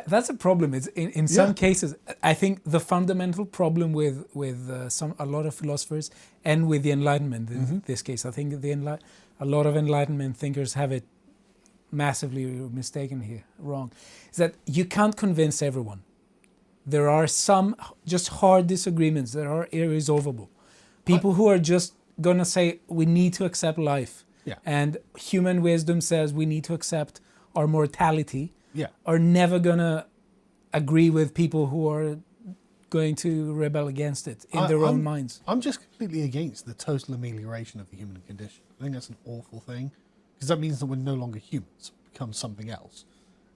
That's a problem. It's in some cases. I think the fundamental problem with a lot of philosophers and with the Enlightenment in this case, I think a lot of Enlightenment thinkers have it massively mistaken here, wrong, is that you can't convince everyone. There are some just hard disagreements that are irresolvable. People who are just gonna say we need to accept life, and human wisdom says we need to accept our mortality. Are never gonna agree with people who are going to rebel against it in their own minds. I'm just completely against the total amelioration of the human condition. I think that's an awful thing, because that means that we're no longer humans, become something else.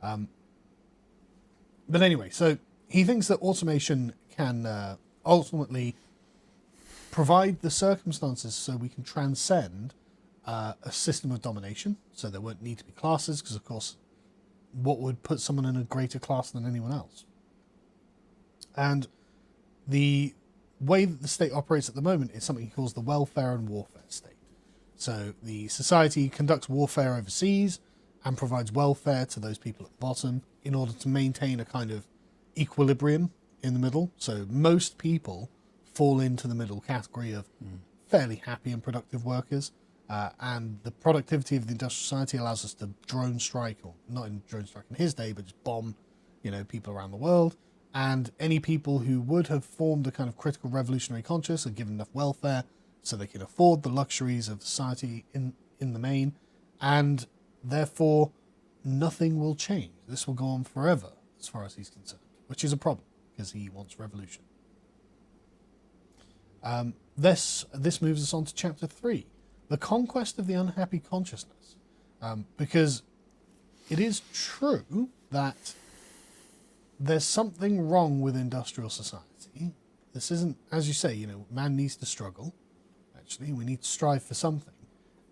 But anyway, so he thinks that automation can ultimately provide the circumstances so we can transcend a system of domination. So there won't need to be classes, because of course, what would put someone in a greater class than anyone else? And the way that the state operates at the moment is something he calls the welfare and warfare state. So the society conducts warfare overseas and provides welfare to those people at the bottom in order to maintain a kind of equilibrium in the middle. So most people fall into the middle category of fairly happy and productive workers. And the productivity of the industrial society allows us to drone strike, or not in drone strike in his day, but just bomb, people around the world. And any people who would have formed a kind of critical revolutionary conscience are given enough welfare so they can afford the luxuries of society in the main. And therefore, nothing will change. This will go on forever, as far as he's concerned, which is a problem, because he wants revolution. This moves us on to chapter 3. The conquest of the unhappy consciousness, because it is true that there's something wrong with industrial society. This isn't, as you say, man needs to struggle. Actually, we need to strive for something.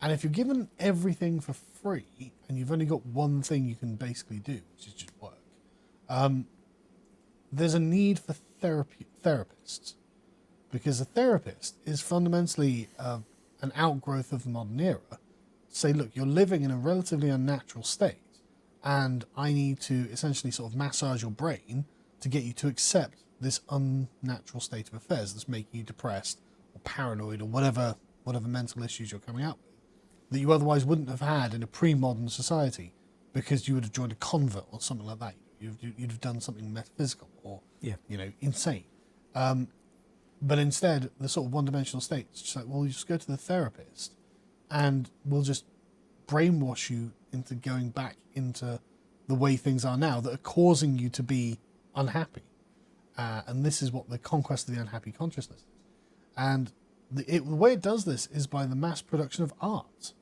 And if you're given everything for free and you've only got one thing you can basically do, which is just work, there's a need for therapists, because a therapist is fundamentally an outgrowth of the modern era. Say, look, you're living in a relatively unnatural state, and I need to essentially sort of massage your brain to get you to accept this unnatural state of affairs that's making you depressed or paranoid or whatever mental issues you're coming out with that you otherwise wouldn't have had in a pre-modern society, because you would have joined a convent or something like that. You'd have done something metaphysical or insane. But instead, the sort of one-dimensional state is just like, well, you just go to the therapist and we'll just brainwash you into going back into the way things are now that are causing you to be unhappy. And this is what the conquest of the unhappy consciousness is. And the way it does this is by the mass production of art.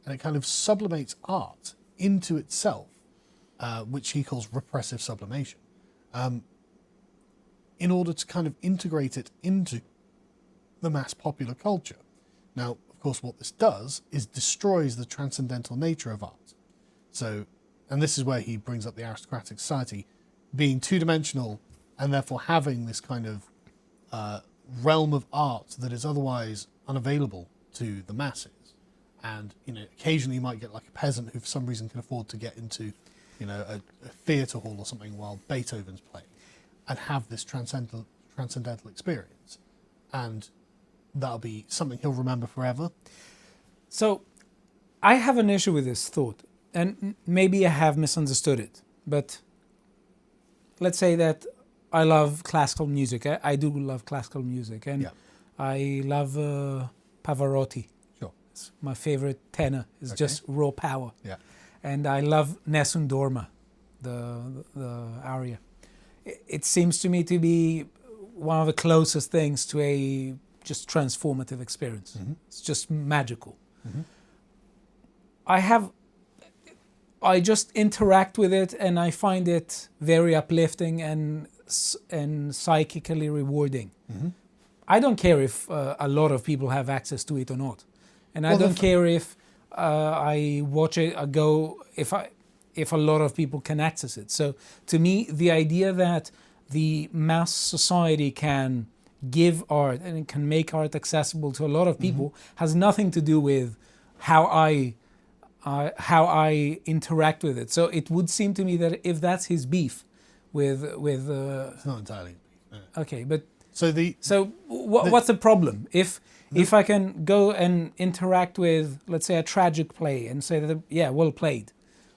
And it kind of sublimates art into itself, which he calls repressive sublimation. In order to kind of integrate it into the mass popular culture. Now, of course, what this does is destroys the transcendental nature of art. So, and this is where he brings up the aristocratic society being two-dimensional and therefore having this kind of realm of art that is otherwise unavailable to the masses. And, occasionally you might get like a peasant who for some reason can afford to get into, a theatre hall or something while Beethoven's playing, and have this transcendental experience. And that'll be something he'll remember forever. So I have an issue with this thought, and maybe I have misunderstood it, but let's say that I love classical music. I do love classical music, and I love Pavarotti. Sure. It's my favorite tenor. It's just raw power. Yeah. And I love Nessun Dorma, the aria. It seems to me to be one of the closest things to a just transformative experience. Mm-hmm. It's just magical. Mm-hmm. I just interact with it, and I find it very uplifting and psychically rewarding. Mm-hmm. I don't care if a lot of people have access to it or not, and I don't care if I watch it if a lot of people can access it. So to me, the idea that the mass society can give art and it can make art accessible to a lot of people has nothing to do with how I interact with it. So it would seem to me that if that's his beef, with It's not entirely. okay, but So the what's the problem if I can go and interact with, let's say, a tragic play and say that well played,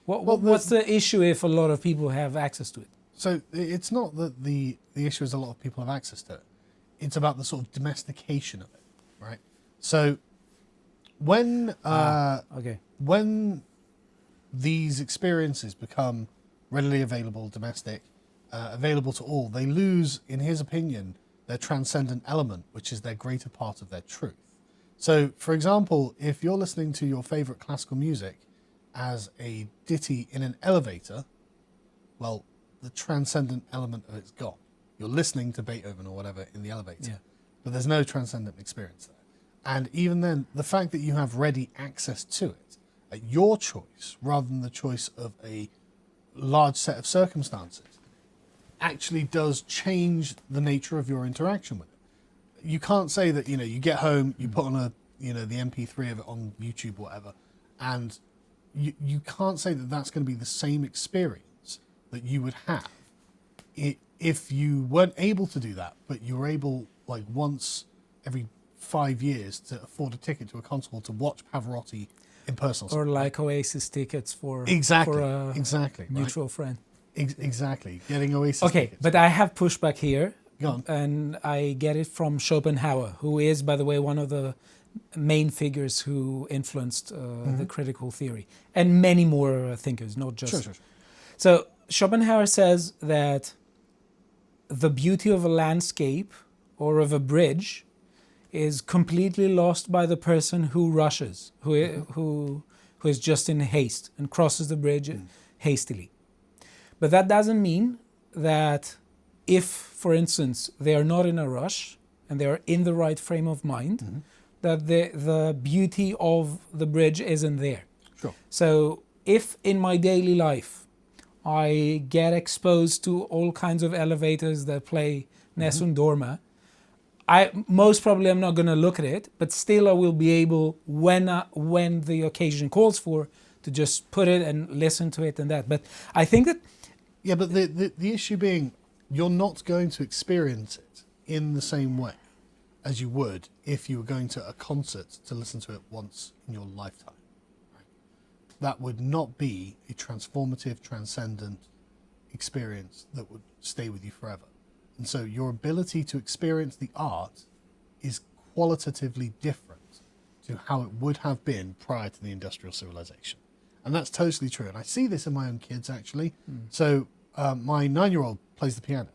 what's the issue if a lot of people have access to it? So it's not that the issue is a lot of people have access to it. It's about the sort of domestication of it, right? So when Okay. when these experiences become readily available, domestic, available to all, they lose, in his opinion, their transcendent element, which is their greater part of their truth. So, for example, if you're listening to your favorite classical music as a ditty in an elevator, well, the transcendent element of it's gone. You're listening to Beethoven or whatever in the elevator, but there's no transcendent experience there. And even then, the fact that you have ready access to it at your choice rather than the choice of a large set of circumstances actually does change the nature of your interaction with it. You can't say that, you get home, you put on the MP3 of it on YouTube or whatever, and you can't say that that's going to be the same experience that you would have if you weren't able to do that, but you were able, like, once every 5 years to afford a ticket to a concert hall to watch Pavarotti in person. Or like Oasis tickets for exactly mutual friend. Exactly, getting Oasis tickets. But I have pushback here. Go on. And I get it from Schopenhauer, who is, by the way, one of the main figures who influenced the critical theory, and many more thinkers, not just. Sure. So Schopenhauer says that the beauty of a landscape or of a bridge is completely lost by the person who rushes, who is just in haste and crosses the bridge hastily. But that doesn't mean that if, for instance, they are not in a rush and they are in the right frame of mind, that the beauty of the bridge isn't there. Sure. So if in my daily life I get exposed to all kinds of elevators that play Nessun Dorma, I most probably am not going to look at it, but still I will be able, when the occasion calls for, to just put it and listen to it and that. But I think that... Yeah, but the issue being, you're not going to experience it in the same way as you would if you were going to a concert to listen to it once in your lifetime. Right? That would not be a transformative, transcendent experience that would stay with you forever. And so your ability to experience the art is qualitatively different to how it would have been prior to the industrial civilization. And that's totally true. And I see this in my own kids, actually. So my 9-year-old plays the piano.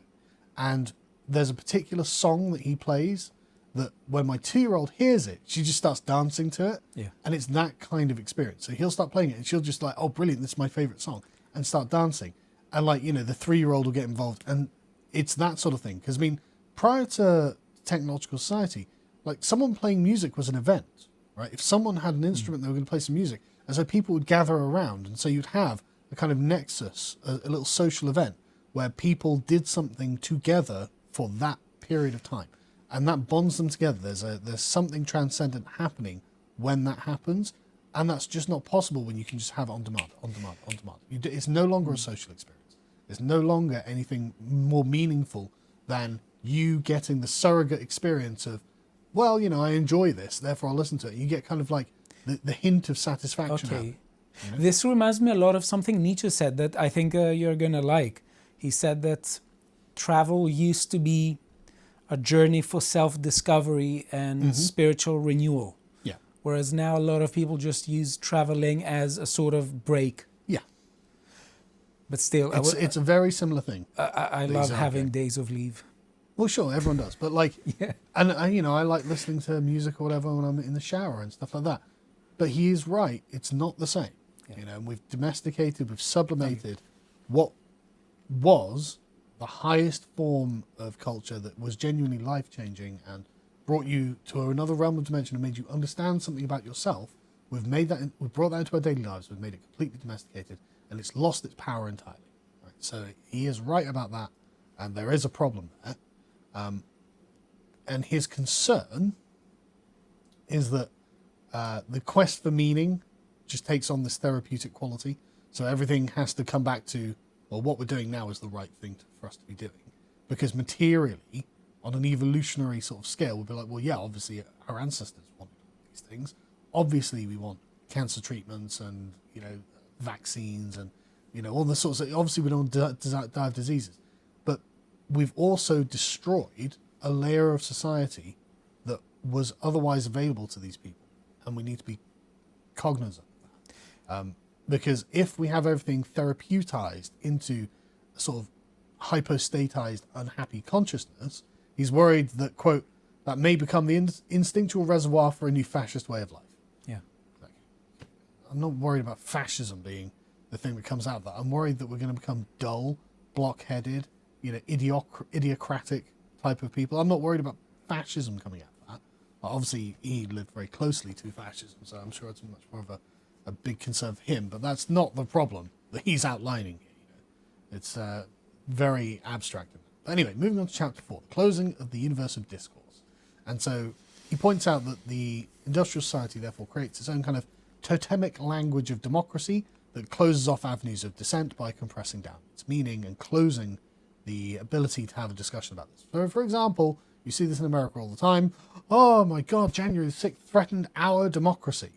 And there's a particular song that he plays that when my 2-year-old hears it, she just starts dancing to it. Yeah. And it's that kind of experience. So he'll start playing it and she'll just like, oh, brilliant, this is my favorite song, and start dancing. And like, the 3-year-old will get involved. And it's that sort of thing. Because, I mean, prior to technological society, like, someone playing music was an event, right? If someone had an instrument, they were going to play some music. And so people would gather around. And so you'd have a kind of nexus, a little social event where people did something together for that period of time. And that bonds them together. There's something transcendent happening when that happens. And that's just not possible when you can just have it on demand. It's no longer a social experience. There's no longer anything more meaningful than you getting the surrogate experience of, well, I enjoy this, therefore I'll listen to it. You get kind of like the hint of satisfaction. Okay. This reminds me a lot of something Nietzsche said that I think you're going to like. He said that travel used to be a journey for self-discovery and spiritual renewal. Yeah. Whereas now a lot of people just use traveling as a sort of break. Yeah. But still, it's a very similar thing. I love having days of leave. Well, sure, everyone does. But like, Yeah. and I like listening to music or whatever when I'm in the shower and stuff like that. But he is right. It's not the same. Yeah. And we've domesticated, we've sublimated what was the highest form of culture that was genuinely life-changing and brought you to another realm of dimension and made you understand something about yourself. We've brought that into our daily lives. We've made it completely domesticated, and it's lost its power entirely. Right? So he is right about that, and there is a problem there. And his concern is that the quest for meaning just takes on this therapeutic quality. So everything has to come back to well, what we're doing now is the right thing for us to be doing. Because materially, on an evolutionary sort of scale, we'll be like, well, yeah, obviously our ancestors want these things. Obviously we want cancer treatments and, vaccines and, all the sorts of, obviously we don't die of diseases. But we've also destroyed a layer of society that was otherwise available to these people. And we need to be cognizant of that. Because if we have everything therapeutized into a sort of hypostatized, unhappy consciousness, he's worried that, quote, that may become the instinctual reservoir for a new fascist way of life. Yeah. I'm not worried about fascism being the thing that comes out of that. I'm worried that we're going to become dull, block-headed, idiocratic type of people. I'm not worried about fascism coming out of that. Obviously, he lived very closely to fascism, so I'm sure it's much more of a big concern for him. But that's not the problem that he's outlining here. It's very abstract. But anyway, moving on to chapter 4, the closing of the universe of discourse. And so he points out that the industrial society therefore creates its own kind of totemic language of democracy that closes off avenues of dissent by compressing down its meaning and closing the ability to have a discussion about this. So, for example, you see this in America all the time. Oh my God, January the 6th threatened our democracy.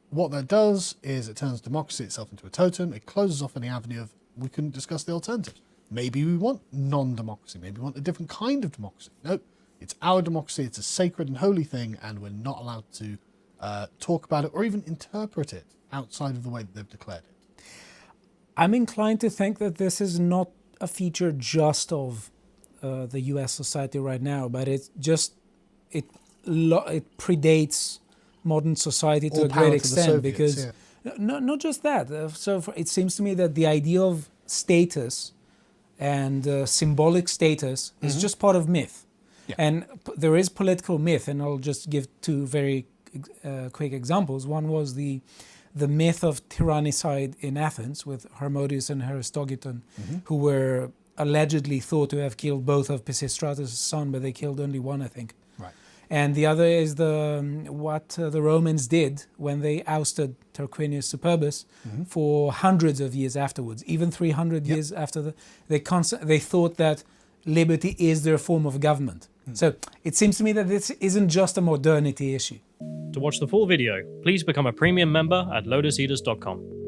What that does is it turns democracy itself into a totem. It closes off any avenue of we couldn't discuss the alternatives. Maybe we want non-democracy. Maybe we want a different kind of democracy. Nope. It's our democracy. It's a sacred and holy thing, and we're not allowed to talk about it or even interpret it outside of the way that they've declared it. I'm inclined to think that this is not a feature just of the U.S. society right now, but it predates modern society to a great extent because not just that. It seems to me that the idea of status and symbolic status is just part of myth. Yeah. And there is political myth, and I'll just give two very quick examples. One was the myth of tyrannicide in Athens with Harmodius and Aristogiton, who were allegedly thought to have killed both of Pisistratus' son, but they killed only one, I think. Right. And the other is what the Romans did when they ousted Tarquinius Superbus for hundreds of years afterwards, even 300 years after they thought that liberty is their form of government. So it seems to me that this isn't just a modernity issue. To watch the full video, please become a premium member at lotuseaters.com.